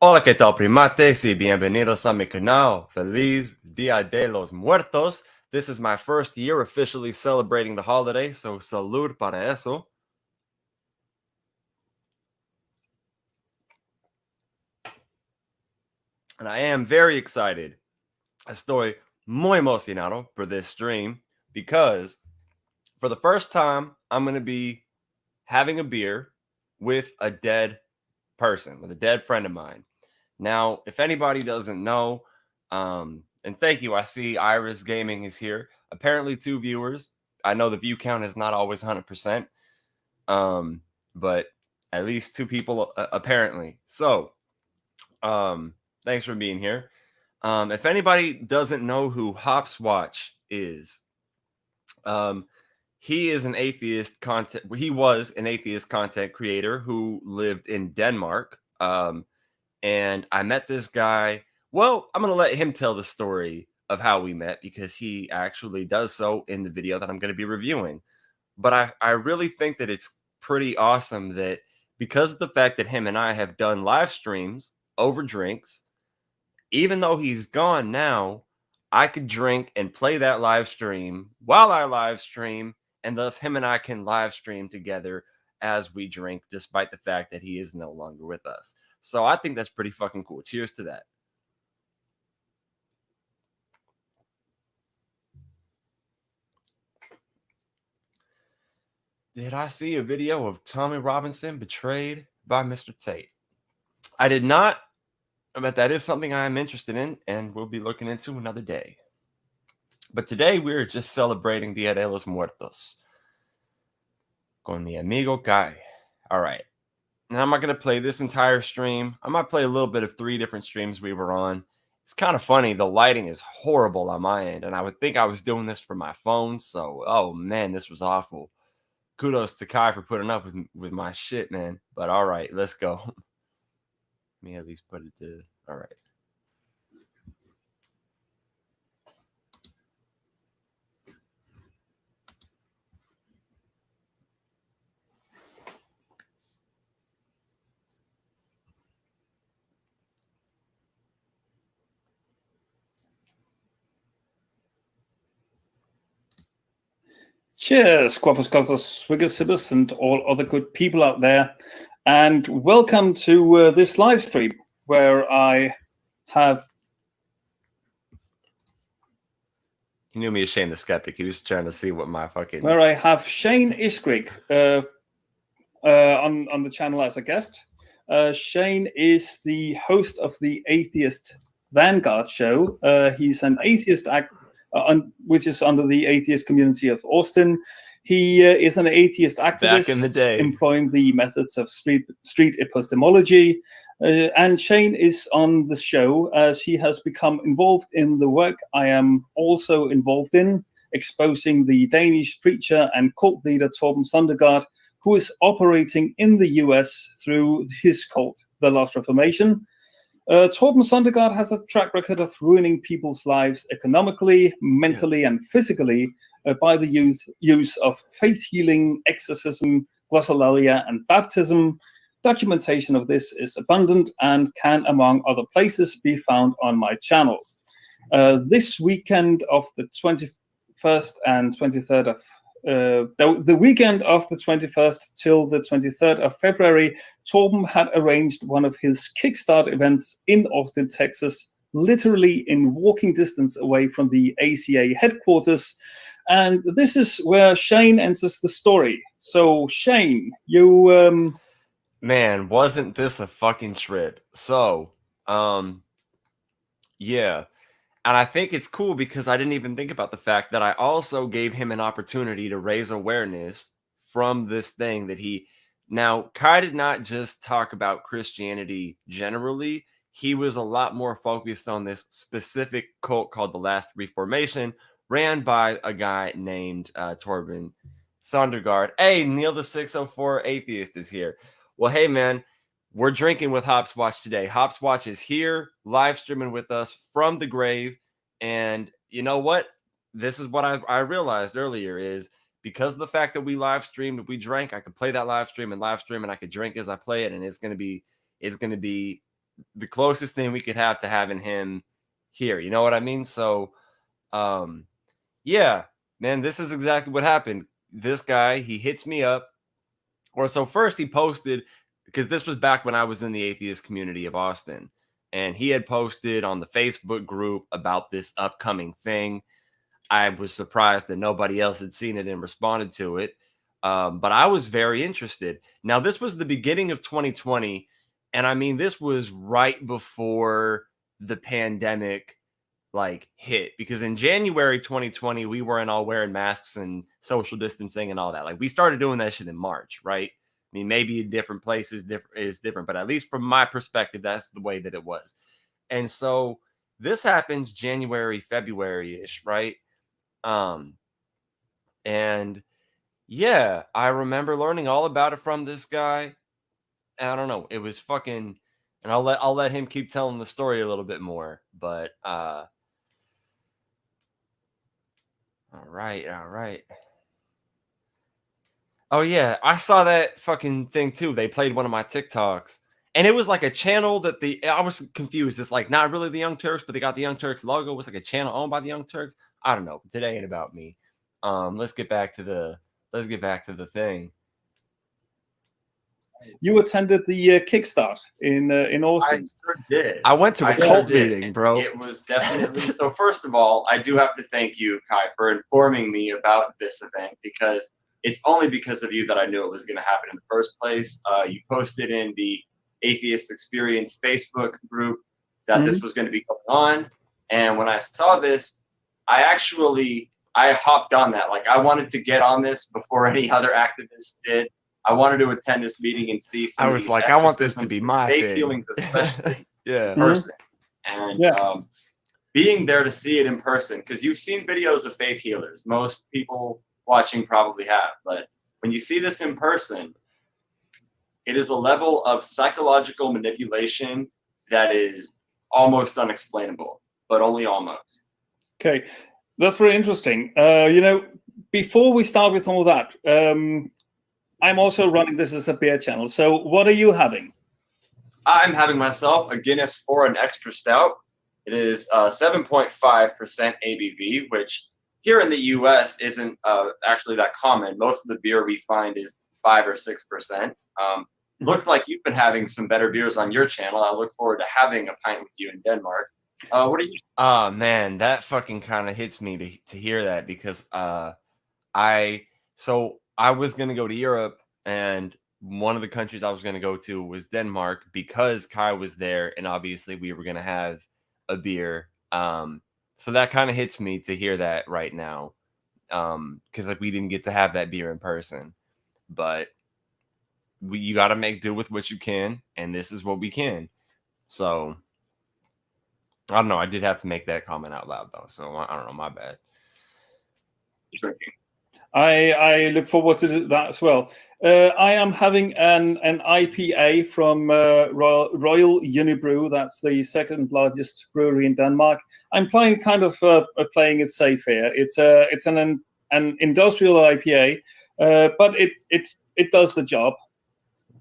Hola, ¿qué tal, primates? Y bienvenidos a mi canal. Feliz Día de los Muertos. This is my first year officially celebrating the holiday, so salud para eso. And I am very excited. Estoy muy emocionado for this stream because for the first time, I'm going to be having a beer with a dead person, with a dead friend of mine. Now, if anybody doesn't know, and thank you, I see Iris Gaming is here. Apparently 2 viewers. I know the view count is not always 100%, but at least 2 people apparently. So, thanks for being here. If anybody doesn't know who Hopswatch is, he is an atheist content. He was an atheist content creator who lived in Denmark. And I met this guy. Well, I'm going to let him tell the story of how we met because he actually does so in the video that I'm going to be reviewing. But I really think that it's pretty awesome that because of the fact that him and I have done live streams over drinks, even though he's gone now, I could drink and play that live stream while I live stream, and thus him and I can live stream together as we drink, despite the fact that he is no longer with us. So I think that's pretty fucking cool. Cheers to that. Did I see a video of Tommy Robinson betrayed by Mr. Tate? I did not, but that is something I am interested in and we'll be looking into another day. But today we're just celebrating Día De Los Muertos con mi amigo Kai. All right. Now, I'm not going to play this entire stream. I might play a little bit of 3 different streams we were on. It's kind of funny. The lighting is horrible on my end, and I would think I was doing this for my phone. So, oh, man, this was awful. Kudos to Kai for putting up with my shit, man. But all right, let's go. Let me at least put it to... All right. Cheers, Quaffers, Cozzers, Swiggers, Sibbers, and all other good people out there. And welcome to this live stream where I have... He knew me as Shane the Skeptic. He was trying to see what my fucking... Where I have Shane Iskrig on the channel as a guest. Shane is the host of the Atheist Vanguard show. He's an atheist actor, which is under the atheist community of Austin. He is an atheist activist back in the day, employing the methods of street epistemology. And Shane is on the show as he has become involved in the work I am also involved in, exposing the Danish preacher and cult leader Torben Søndergaard, who is operating in the US through his cult, the Lost Reformation. Torben Søndergaard has a track record of ruining people's lives economically, mentally, and physically by the use of faith healing, exorcism, glossolalia, and baptism. Documentation of this is abundant and can, among other places, be found on my channel. This weekend of the 21st and 23rd of the weekend of the 21st till the 23rd of February, Torben had arranged one of his Kickstart events in Austin, Texas, literally in walking distance away from the ACA headquarters. And this is where Shane enters the story. So, Shane, you Man, wasn't this a fucking trip? So, yeah. And I think it's cool because I didn't even think about the fact that I also gave him an opportunity to raise awareness from this thing that he. Now, Kai did not just talk about Christianity generally. He was a lot more focused on this specific cult called the Last Reformation, ran by a guy named Torben Sondergaard. Hey, Neil the 604 Atheist is here. Well, hey, man, we're drinking with Hopswatch today. Hopswatch is here, live streaming with us from the grave. And you know what? This is what I realized earlier is because of the fact that we live streamed, we drank, I could play that live stream and I could drink as I play it. And it's gonna be the closest thing we could have to having him here. You know what I mean? So yeah, man, this is exactly what happened. This guy, he hits me up. Or so first he posted, because this was back when I was in the atheist community of Austin, and he had posted on the Facebook group about this upcoming thing. I was surprised that nobody else had seen it and responded to it. But I was very interested. Now, this was the beginning of 2020. And I mean, this was right before the pandemic like hit, because in January 2020 we weren't all wearing masks and social distancing and all that. Like we started doing that shit in March, right? I mean, maybe in different places is different, but at least from my perspective, that's the way that it was. And so this happens January, February-ish, right? Um, and yeah, I remember learning all about it from this guy. And I don't know, it was fucking, and I'll let him keep telling the story a little bit more, but all right, all right. Oh yeah, I saw that fucking thing too. They played one of my TikToks, and it was like a channel that I was confused. It's like not really the Young Turks, but they got the Young Turks logo. It was like a channel owned by the Young Turks. I don't know. Today ain't about me. Let's get back to the thing. You attended the Kickstart in Austin. I sure did. I went to a cult meeting, bro. It was definitely so. First of all, I do have to thank you, Kai, for informing me about this event, because it's only because of you that I knew it was going to happen in the first place. You posted in the Atheist Experience Facebook group that this was going to be going on, and when I saw this, I hopped on that. Like I wanted to get on this before any other activists did. I wanted to attend this meeting and see some I was like, I want this to be my faith thing. healings, especially yeah. in person. And being there to see it in person, because you've seen videos of faith healers. Most people watching probably have. But when you see this in person, it is a level of psychological manipulation that is almost unexplainable, but only almost. Okay, that's very interesting. Before we start with all that, I'm also running this as a beer channel. So what are you having? I'm having myself a Guinness for an extra stout. It is 7.5% ABV, which here in the US isn't actually that common. Most of the beer we find is 5 or 6%. Looks like you've been having some better beers on your channel. I look forward to having a pint with you in Denmark. What are you? Oh man, that fucking kind of hits me to hear that, because I was going to go to Europe, and one of the countries I was going to go to was Denmark, because Kai was there, and obviously we were going to have a beer. So that kind of hits me to hear that right now, because like we didn't get to have that beer in person, but you got to make do with what you can, and this is what we can. So I don't know. I did have to make that comment out loud though, so I don't know. My bad. Drinking. I look forward to that as well. I am having an IPA from Royal Unibrew. That's the second largest brewery in Denmark. I'm playing it safe here. It's an industrial IPA, but it does the job.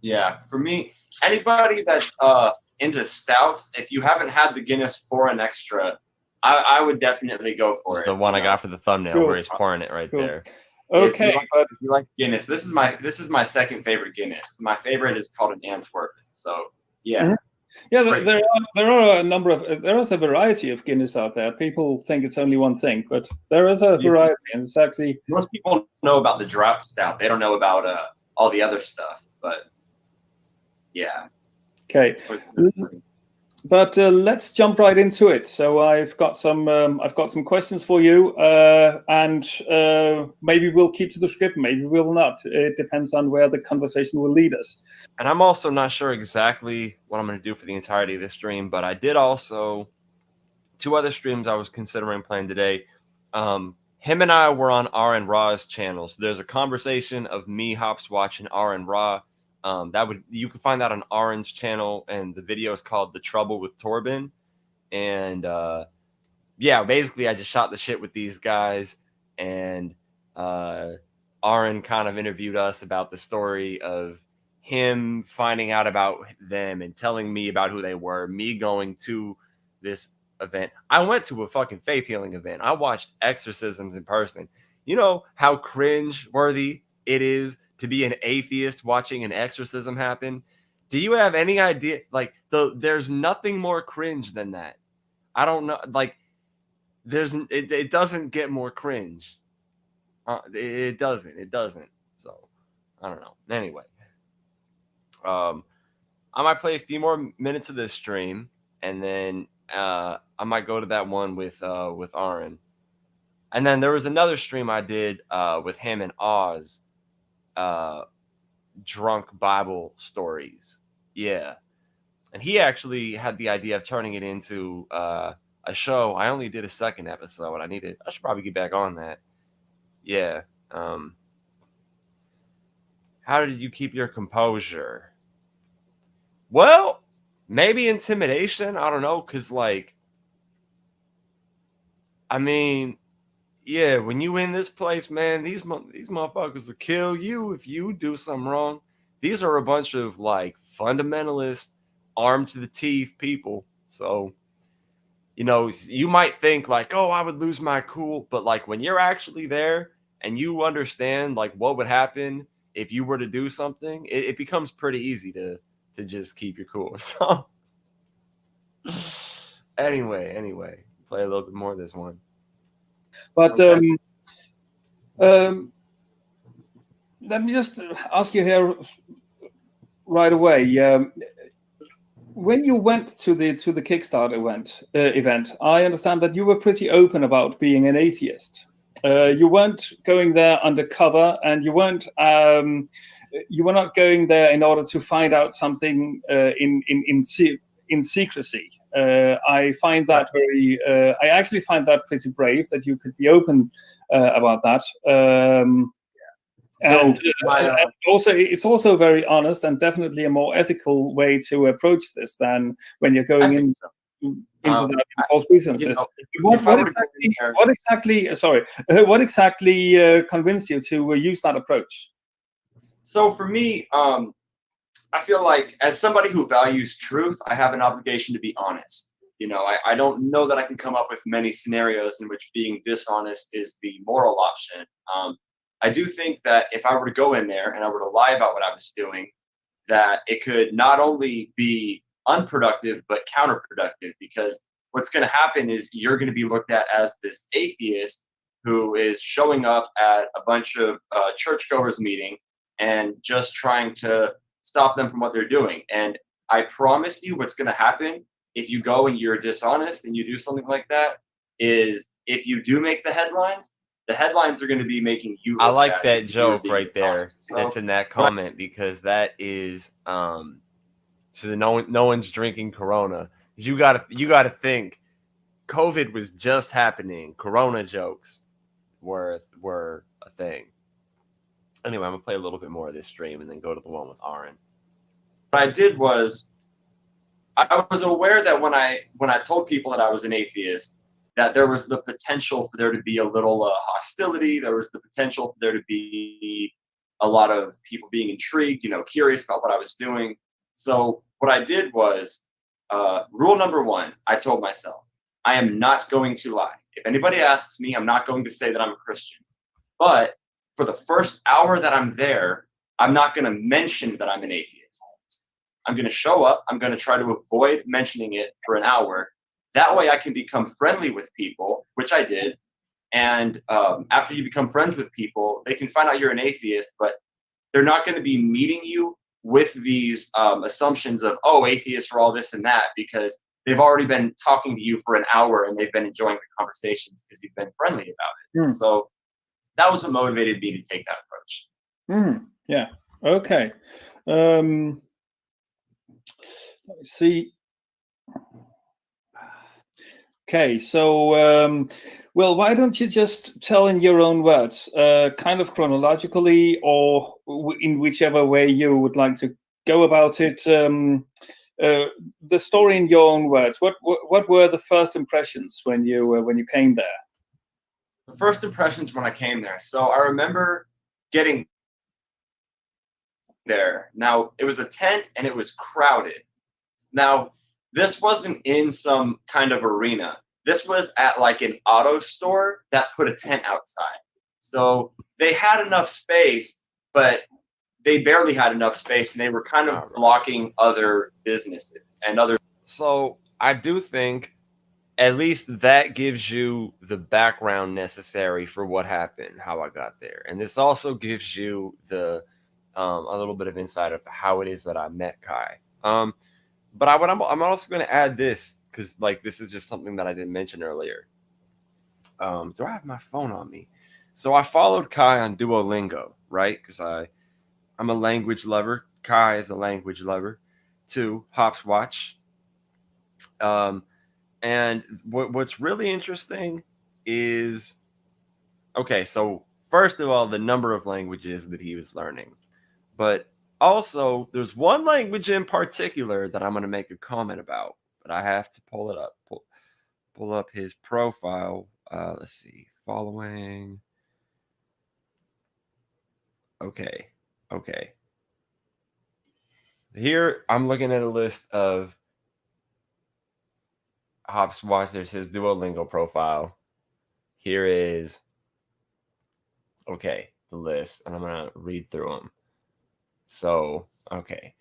Yeah, for me, anybody that's into stouts, if you haven't had the Guinness for an extra, I would definitely go for it. The one I got for the thumbnail where he's pouring it right there. Okay, if you like Guinness, this is my second favorite Guinness. My favorite is called an Antwerpen. So yeah, yeah. There is a variety of Guinness out there. People think it's only one thing, but there is a variety, and it's actually most people know about the drought stout. They don't know about all the other stuff. But Yeah. Okay. But let's jump right into it. So I've got some questions for you, and maybe we'll keep to the script, maybe we'll not. It depends on where the conversation will lead us. And I'm also not sure exactly what I'm going to do for the entirety of this stream, but I did also 2 other streams I was considering playing today. Him and I were on R and Ra's channel. So there's a conversation of me, Hopswatch, and R and Ra. You can find that on Aaron's channel, and the video is called "The Trouble with Torben." And yeah, basically, I just shot the shit with these guys, and Aaron kind of interviewed us about the story of him finding out about them and telling me about who they were. Me going to this event. I went to a fucking faith healing event. I watched exorcisms in person. You know how cringe worthy it is to be an atheist watching an exorcism happen? Do you have any idea? Like, there's nothing more cringe than that. I don't know. Like, it doesn't get more cringe. It doesn't. So I don't know. Anyway, I might play a few more minutes of this stream, and then I might go to that one with Aaron. And then there was another stream I did with him and Oz, drunk Bible stories. Yeah. And he actually had the idea of turning it into a show. I only did a second episode. I should probably get back on that. Yeah. How did you keep your composure? Well, maybe intimidation. I don't know. Because, like, I mean, yeah, when you in this place, man, these motherfuckers will kill you if you do something wrong. These are a bunch of, like, fundamentalist, armed to the teeth people. So, you know, you might think, like, oh, I would lose my cool. But, like, when you're actually there and you understand, like, what would happen if you were to do something, it becomes pretty easy to just keep your cool. So, anyway, play a little bit more of this one. But Okay. Let me just ask you here right away. When you went to the Kickstarter event, I understand that you were pretty open about being an atheist. You weren't going there undercover, and you were not going there in order to find out something in secrecy. I find that I actually find that pretty brave that you could be open about that. And also, it's also very honest and definitely a more ethical way to approach this than when you're going into that false pretenses. What exactly convinced you to use that approach? So for me, I feel like as somebody who values truth, I have an obligation to be honest. You know, I don't know that I can come up with many scenarios in which being dishonest is the moral option. I do think that if I were to go in there and I were to lie about what I was doing, that it could not only be unproductive, but counterproductive, because what's going to happen is you're going to be looked at as this atheist who is showing up at a bunch of churchgoers meeting and just trying to stop them from what they're doing. And I promise you what's going to happen if you go and you're dishonest and you do something like that is if you do make the headlines are going to be making you look I like bad that because you're joke being right there dishonest. So, that's in that comment, because that is so no one's drinking Corona. You gotta think COVID was just happening. Corona jokes were a thing. Anyway, I'm gonna play a little bit more of this stream and then go to the one with Aaron. what I did was I was aware that when I told people that I was an atheist, that there was the potential for there to be a little hostility. There was the potential for there to be a lot of people being intrigued, you know, curious about what I was doing. So what I did was rule number one, I told myself, I am not going to lie. If anybody asks me, I'm not going to say that I'm a Christian. But for the first hour that I'm there, I'm not going to mention that I'm an atheist. I'm going to show up. I'm going to try to avoid mentioning it for an hour. That way I can become friendly with people, which I did. And after you become friends with people, they can find out you're an atheist, but they're not going to be meeting you with these assumptions of, oh, atheists are all this and that, because they've already been talking to you for an hour and they've been enjoying the conversations because you've been friendly about it. So that was what motivated me to take that approach. Yeah. Okay. Let me see. Okay, so well, why don't you just tell in your own words, kind of chronologically, or in whichever way you would like to go about it, the story in your own words. What were the first impressions when you came there? The first impressions when I came there. So I remember getting there. Now, it was a tent and it was crowded. Now, this wasn't in some kind of arena. This was at like an auto store that put a tent outside. So they had enough space, but they barely had enough space, and they were kind of blocking other businesses and other. So I do think at least that gives you the background necessary for what happened, how I got there. And this also gives you the a little bit of insight of how it is that I met Kai. But I'm also going to add this, because like this is just something that I didn't mention earlier. Do I have my phone on me? So I followed Kai on Duolingo, right? Because I'm a language lover. Kai is a language lover too. Hopswatch. And what's really interesting is, okay, so first of all, the number of languages that he was learning. But also, there's one language in particular that I'm going to make a comment about, but I have to pull it up. Pull up his profile. Let's see. Following. Okay. Here, I'm looking at a list of Hopswatch. There's his Duolingo profile. Here is, okay, the list, and I'm going to read through them. So, okay.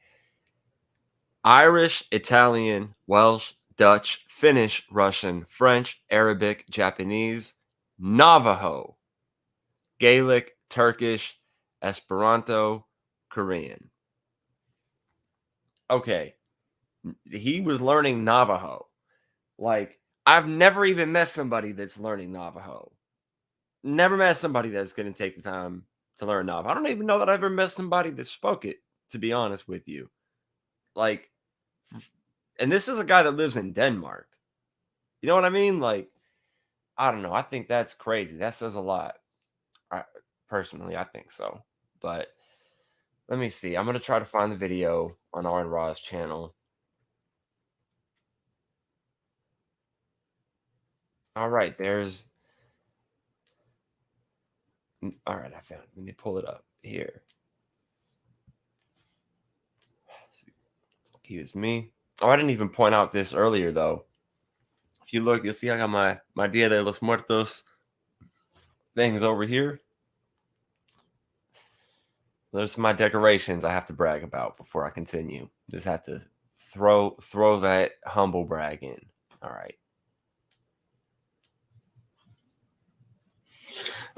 Irish, Italian, Welsh, Dutch, Finnish, Russian, French, Arabic, Japanese, Navajo, Gaelic, Turkish, Esperanto, Korean. Okay, he was learning Navajo. Like, I've never even met somebody that's learning Navajo. Never met somebody that's going to take the time to learn Navajo. I don't even know that I ever met somebody that spoke it, to be honest with you. Like, and this is a guy that lives in Denmark. You know what I mean? Like, I don't know. I think that's crazy. That says a lot. Personally, I think so. But let me see. I'm going to try to find the video on R and Raw's channel. All right, there's. All right, I found it. Let me pull it up here. Excuse me. Oh, I didn't even point out this earlier, though. If you look, you'll see I got my Dia De Los Muertos things over here. There's my decorations I have to brag about before I continue. Just have to throw that humble brag in. All right.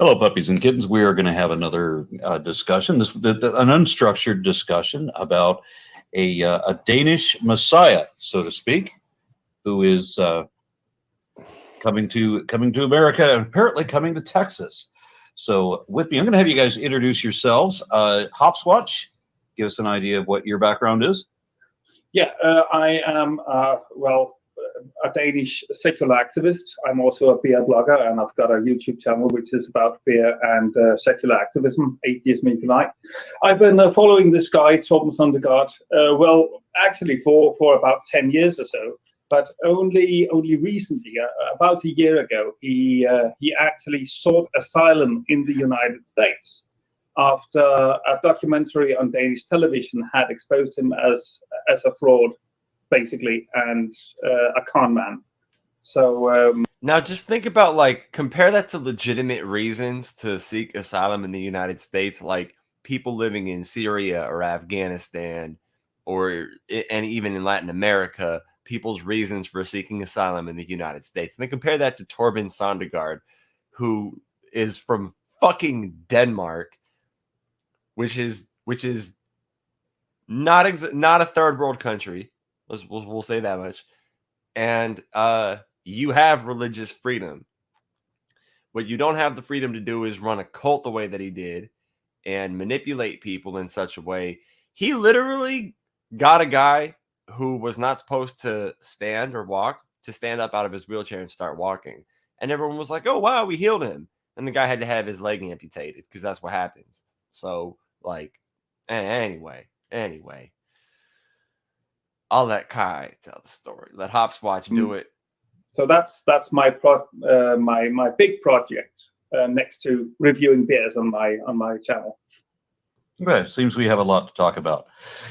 Hello, puppies and kittens. We are going to have another discussion, an unstructured discussion about a Danish messiah, so to speak, who is coming to America and apparently coming to Texas. So with me, I'm going to have you guys introduce yourselves. Hopswatch, give us an idea of what your background is. Yeah, I am, a Danish secular activist. I'm also a beer blogger, and I've got a YouTube channel which is about beer and secular activism, atheism if you like. I've been following this guy, Torben Søndergaard, actually for about 10 years or so, but only recently, about a year ago, he actually sought asylum in the United States after a documentary on Danish television had exposed him as a fraud, basically, and a con man. So now just think about, like, compare that to legitimate reasons to seek asylum in the United States, like people living in Syria or Afghanistan, and even in Latin America, people's reasons for seeking asylum in the United States. And then compare that to Torben Søndergaard, who is from fucking Denmark, which is not a third world country. We'll say that much. And you have religious freedom. What you don't have the freedom to do is run a cult the way that he did and manipulate people in such a way. He literally got a guy who was not supposed to stand or walk to stand up out of his wheelchair and start walking. And everyone was like, oh, wow, we healed him. And the guy had to have his leg amputated because that's what happens. So, like, anyway, I'll let Kai tell the story. Let Hopswatch do it. So that's my my big project next to reviewing beers on my channel. Okay, seems we have a lot to talk about.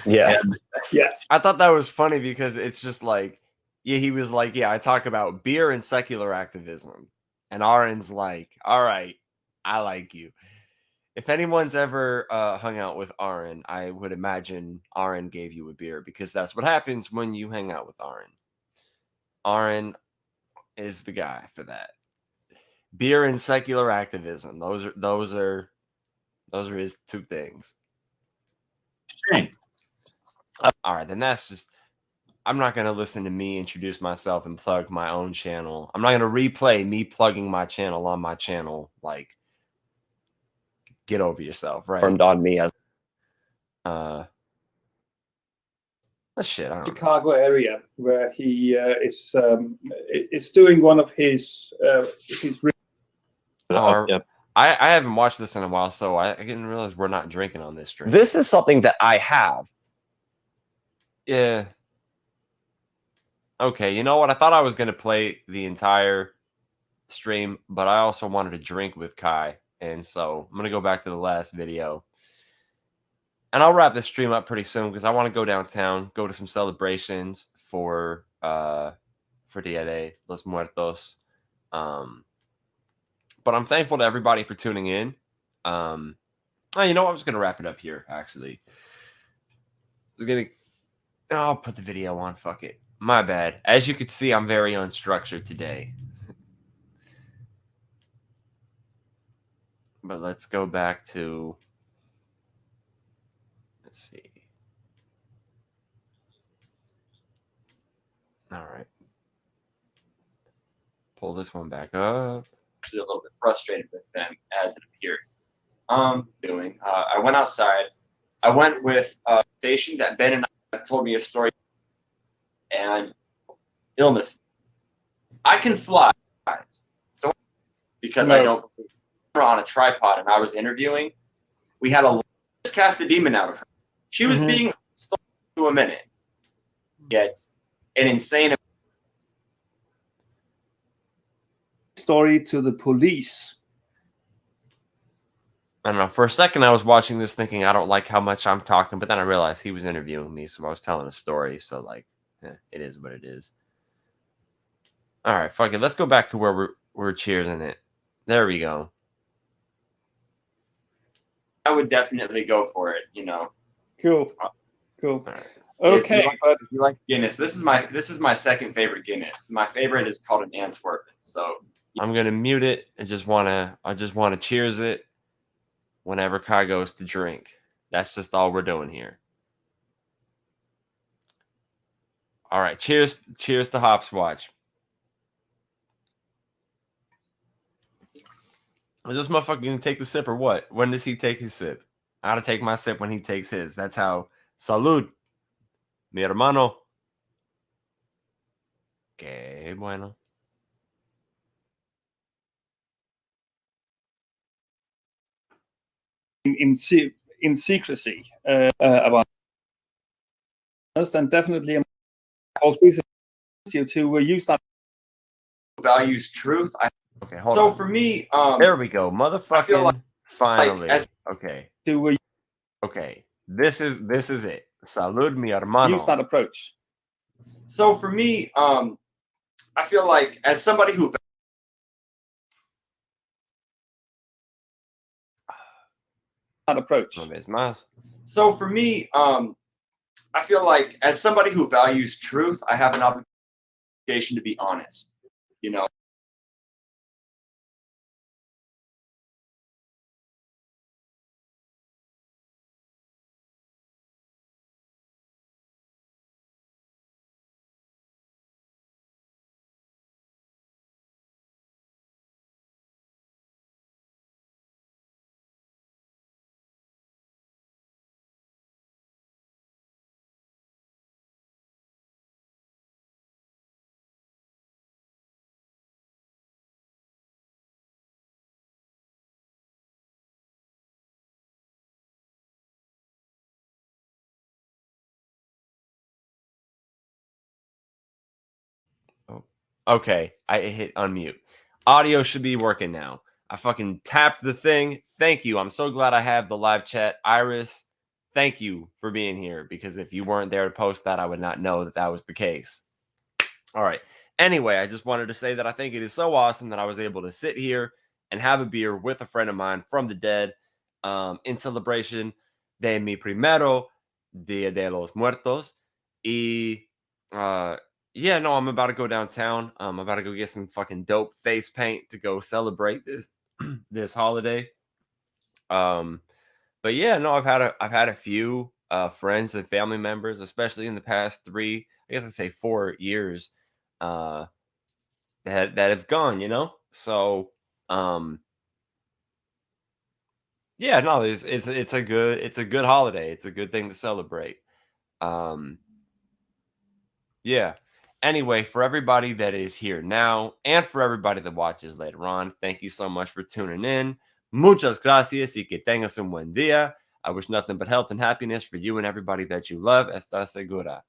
Yeah. And Yeah, I thought that was funny because it's just like, yeah, he was like, yeah, I talk about beer and secular activism. And Aaron's like, all right, I like you. If anyone's ever hung out with Aaron, I would imagine Aaron gave you a beer because that's what happens when you hang out with Aaron. Aaron is the guy for that. Beer and secular activism. Those are his two things. Shane. All right, then that's just. I'm not going to listen to me introduce myself and plug my own channel. I'm not going to replay me plugging my channel on my channel. Like, get over yourself, right? Formed on me as Shit, I don't know. Chicago area where he is doing one of his Yep. I haven't watched this in a while, so I didn't realize we're not drinking on this stream. this is something that I have. Yeah. Okay, you know what? I thought I was going to play the entire stream, but I also wanted to drink with Kai. And so I'm going to go back to the last video. And I'll wrap this stream up pretty soon because I want to go downtown, go to some celebrations for Dia De Los Muertos. But I'm thankful to everybody for tuning in. You know what? I'm just going to wrap it up here, actually. I'll put the video on. Fuck it. My bad. As you can see, I'm very unstructured today. But let's go back to... Let's see. All right. Pull this one back up. Actually, a little bit frustrated with them as it appeared. I went outside. I went with a station that Ben and I have told me a story and illness. I can fly, so because I don't on a tripod and I was interviewing, we had a cast a demon out of her. She was being stolen to a minute. Gets an insane story to the police. I don't know. For a second, I was watching this thinking I don't like how much I'm talking, but then I realized he was interviewing me, so I was telling a story. So, like, it is what it is. All right, fuck it. Let's go back to where we're cheersing it. There we go. I would definitely go for it, you know. Cool. Right. Okay, if you like Guinness, this is my second favorite Guinness. My favorite is called an Antwerpen. So I'm gonna mute it. I just wanna cheers it whenever Kai goes to drink. That's just all we're doing here. All right, cheers to Hopswatch. Is this motherfucker gonna take the sip or what? When does he take his sip? I gotta take my sip when he takes his. That's how. Salud, mi hermano. Que bueno. in secrecy about us, and definitely you to use that values truth. Okay, hold so on. for me, There we go. Motherfucking finally. as- okay. to Okay. This is it. Salud, mi hermano. use that approach. So for me, I feel like as somebody who That approach. Una vez más. So for me, I feel like as somebody who values truth, I have an obligation to be honest. You know, Okay, I hit unmute. Audio should be working now. I fucking tapped the thing. Thank you. I'm so glad I have the live chat. Iris, thank you for being here, because if you weren't there to post that, I would not know that that was the case. All right. Anyway, I just wanted to say that I think it is so awesome that I was able to sit here and have a beer with a friend of mine from the dead in celebration de mi primero Día de los Muertos. Y yeah, no, I'm about to go downtown. I'm about to go get some fucking dope face paint to go celebrate this this holiday. But yeah, no, I've had a few friends and family members, especially in the past 3, I guess I'd say 4 years, uh, that have gone. You know, so yeah, no, it's a good holiday. It's a good thing to celebrate. Um, yeah. Anyway, for everybody that is here now and for everybody that watches later on, thank you so much for tuning in. Muchas gracias y que tengas un buen día. I wish nothing but health and happiness for you and everybody that you love. Estás segura.